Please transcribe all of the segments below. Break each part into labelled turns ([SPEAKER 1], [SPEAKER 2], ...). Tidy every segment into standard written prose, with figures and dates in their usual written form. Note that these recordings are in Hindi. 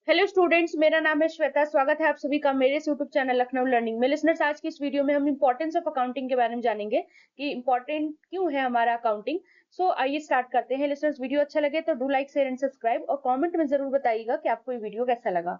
[SPEAKER 1] हेलो स्टूडेंट्स, मेरा नाम है श्वेता। स्वागत है आप सभी का मेरे यूट्यूब चैनल लखनऊ लर्निंग में। लिसनर्स, आज की इस वीडियो में हम इंपॉर्टेंस ऑफ अकाउंटिंग के बारे में जानेंगे कि इंपॉर्टेंट क्यों है हमारा अकाउंटिंग। आइए स्टार्ट करते हैं। लिसनर्स, वीडियो अच्छा लगे तो do like share and subscribe और कमेंट में जरूर बताइएगा कि आपको ये वीडियो कैसा लगा।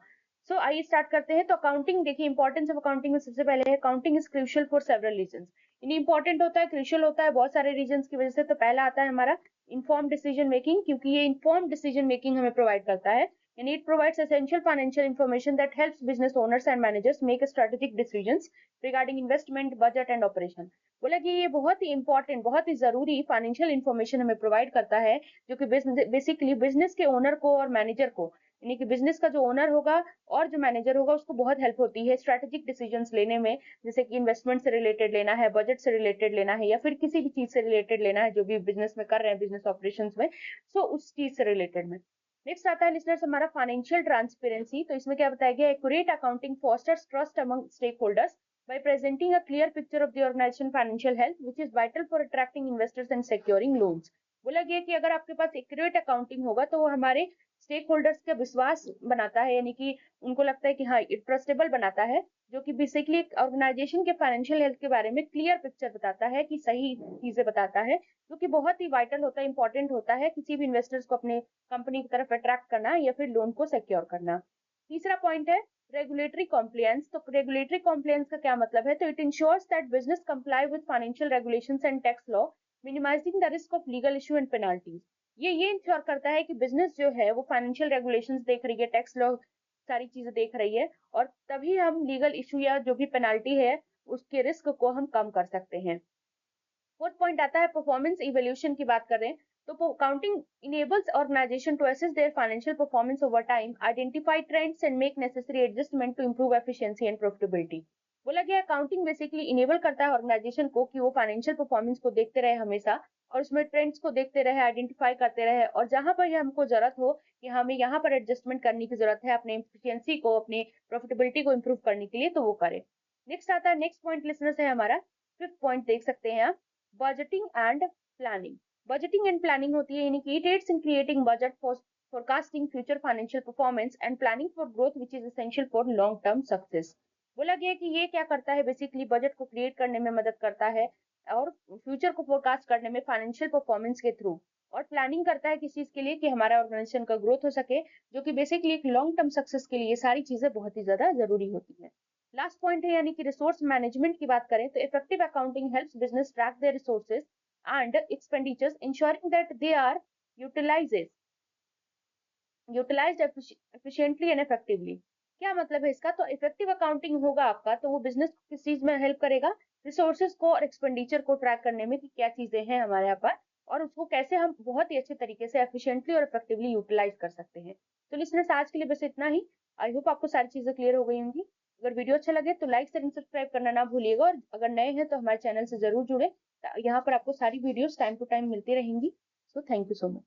[SPEAKER 1] आइए स्टार्ट करते हैं। तो अकाउंटिंग देखिए, इंपॉर्टेंस ऑफ अकाउंटिंग में सबसे पहले है accounting is crucial for several reasons. यानी इंपॉर्टेंट होता है, क्रूशियल होता है बहुत सारे रीजंस की वजह से। तो पहला आता है हमारा इन्फॉर्म डिसीजन मेकिंग, क्योंकि ये इन्फॉर्म डिसीजन मेकिंग हमें प्रोवाइड करता है। And it provides essential financial information that helps business owners and managers make strategic decisions regarding investment, budget and operation। बोला कि ये बहुत ही इंपॉर्टेंट, बहुत ही जरूरी फाइनेंशियल इंफॉर्मेशन हमें प्रोवाइड करता है, जो कि बेसिकली बिजनेस के ओनर को और मैनेजर को, यानी कि बिजनेस का जो ओनर होगा और जो मैनेजर होगा उसको बहुत हेल्प होती है स्ट्रेटेजिक डिसीजंस लेने में। जैसे कि इन्वेस्टमेंट से रिलेटेड लेना है, बजट से रिलेटेड लेना है, या फिर किसी भी चीज से रिलेटेड लेना है जो भी बिजनेस में कर रहे हैं, बिजनेस ऑपरेशंस में। उस चीज से रिलेटेड में नेक्स्ट आता है लिसनर्स हमारा फाइनेंशियल ट्रांसपेरेंसी। तो इसमें क्या बताया गया, accurate accounting fosters trust among stakeholders by presenting a clear picture of the organization financial health, which is vital for attracting investors and securing loans। बोला गया कि अगर आपके पास एक्यूरेट अकाउंटिंग होगा तो वो हमारे स्टेक होल्डर्स का विश्वास बनाता है, यानी कि उनको लगता है कि हाँ ट्रस्टेबल बनाता है, जो कि बेसिकली ऑर्गेनाइजेशन के फाइनेंशियल हेल्थ के बारे में क्लियर पिक्चर बताता है, कि सही चीजें बताता है, जो कि बहुत ही वाइटल होता है, इंपॉर्टेंट होता है किसी भी इन्वेस्टर्स को अपने कंपनी की तरफ अट्रैक्ट करना या फिर लोन को सिक्योर करना। तीसरा पॉइंट है रेगुलेटरी कॉम्प्लायंस। तो रेगुलेटरी कॉम्प्लायंस का क्या मतलब है, तो it ensures that business comply with financial regulations and tax law, minimizing the risk of legal issue and penalties. ये इंश्योर करता है कि बिजनेस जो है वो फाइनेंशियल रेगुलेशंस देख रही है, टैक्स लॉ सारी चीजें देख रही है, और तभी हम लीगल इशू या जो भी पेनाल्टी है उसके रिस्क को हम कम कर सकते हैं। फोर्थ पॉइंट आता है परफॉर्मेंस इवोल्यूशन की बात करें तो accounting enables organization to assess their financial performance over time, identify trends and make necessary adjustment to improve efficiency and profitability. बोला गया अकाउंटिंग बेसिकली इनेबल करता है ऑर्गेनाइजेशन को कि वो फाइनेंशियल परफॉर्मेंस को देखते रहे हमेशा, और उसमें ट्रेंड्स को देखते रहे, आइडेंटिफाई करते रहे, और जहां पर हमको जरूरत हो कि हमें यहाँ पर एडजस्टमेंट करने की जरूरत है अपने एफिशिएंसी को, अपने प्रॉफिटेबिलिटी को इंप्रूव करने के लिए, तो वो करे। नेक्स्ट आता है, नेक्स्ट पॉइंट लिसनर्स है हमारा फिफ्थ पॉइंट, देख सकते हैं आप, budgeting and planning. Budgeting and planning होती है, यानी कि it adds in creating budget for forecasting future financial performance and planning for growth, which is essential for long term success। बोला गया कि ये क्या करता है, बेसिकली बजट को क्रिएट करने में मदद करता है और फ्यूचर को फोरकास्ट करने में फाइनेंशियल परफॉर्मेंस के थ्रू, और प्लानिंग करता है किस चीज के लिए, कि हमारा ऑर्गेनाइजेशन का ग्रोथ हो सके, जो कि बेसिकली एक लॉन्ग टर्म सक्सेस के लिए सारी चीजें बहुत ही ज्यादा जरूरी होती है। लास्ट पॉइंट है, यानी कि रिसोर्स मैनेजमेंट की बात करें तो effective accounting helps business track their resources and expenditures, ensuring that they are utilized utilized efficiently and effectively. क्या मतलब है इसका, तो इफेक्टिव अकाउंटिंग होगा आपका तो वो बिजनेस को किस चीज में हेल्प करेगा, रिसोर्सेज को और एक्सपेंडिचर को ट्रैक करने में कि क्या चीजें हैं हमारे यहाँ पर, और उसको कैसे हम बहुत ही अच्छे तरीके से एफिशिएंटली और इफेक्टिवली यूटिलाइज कर सकते हैं। तो लिसनर्स, आज के लिए बस इतना ही। आई होप आपको सारी चीजें क्लियर हो गई होंगी। अगर वीडियो अच्छा लगे तो लाइक शेयर सब्सक्राइब करना ना भूलिएगा, और अगर नए हैं तो हमारे चैनल से जरूर जुड़े। यहाँ पर आपको सारी वीडियोस टाइम टू टाइम मिलती रहेंगी। So thank you so much.